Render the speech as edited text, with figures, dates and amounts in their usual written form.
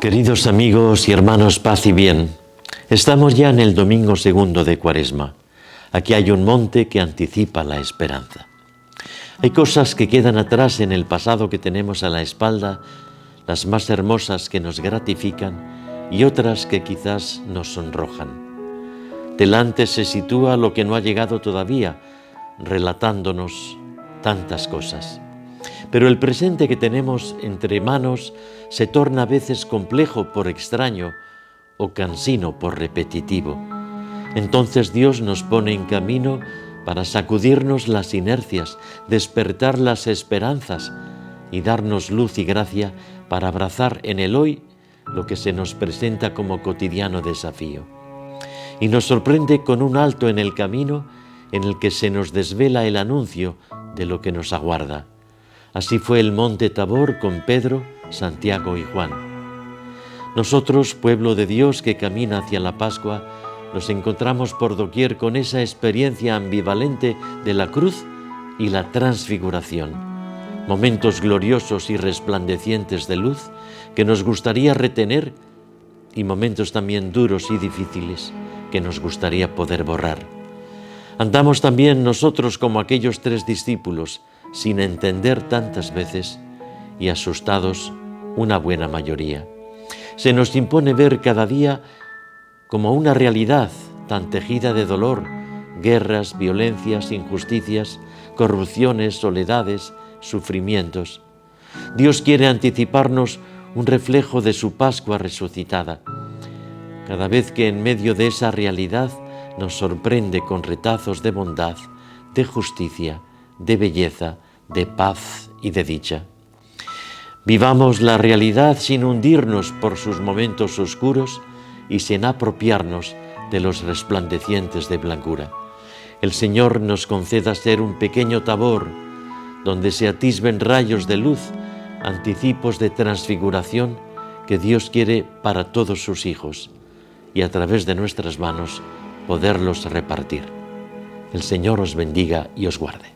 Queridos amigos y hermanos, paz y bien. Estamos ya en el domingo segundo de Cuaresma. Aquí hay un monte que anticipa la esperanza. Hay cosas que quedan atrás en el pasado que tenemos a la espalda, las más hermosas que nos gratifican y otras que quizás nos sonrojan. Delante se sitúa lo que no ha llegado todavía, relatándonos tantas cosas. Pero el presente que tenemos entre manos se torna a veces complejo por extraño o cansino por repetitivo. Entonces Dios nos pone en camino para sacudirnos las inercias, despertar las esperanzas y darnos luz y gracia para abrazar en el hoy lo que se nos presenta como cotidiano desafío. Y nos sorprende con un alto en el camino en el que se nos desvela el anuncio de lo que nos aguarda. Así fue el monte Tabor con Pedro, Santiago y Juan. Nosotros, pueblo de Dios que camina hacia la Pascua, nos encontramos por doquier con esa experiencia ambivalente de la cruz y la transfiguración. Momentos gloriosos y resplandecientes de luz que nos gustaría retener y momentos también duros y difíciles que nos gustaría poder borrar. Andamos también nosotros como aquellos 3 discípulos, sin entender tantas veces y asustados una buena mayoría. Se nos impone ver cada día como una realidad tan tejida de dolor, guerras, violencias, injusticias, corrupciones, soledades, sufrimientos. Dios quiere anticiparnos un reflejo de su Pascua resucitada. Cada vez que en medio de esa realidad nos sorprende con retazos de bondad, de justicia, de belleza, de paz y de dicha. Vivamos la realidad sin hundirnos por sus momentos oscuros y sin apropiarnos de los resplandecientes de blancura. El Señor nos conceda ser un pequeño Tabor donde se atisben rayos de luz, anticipos de transfiguración que Dios quiere para todos sus hijos y a través de nuestras manos poderlos repartir. El Señor os bendiga y os guarde.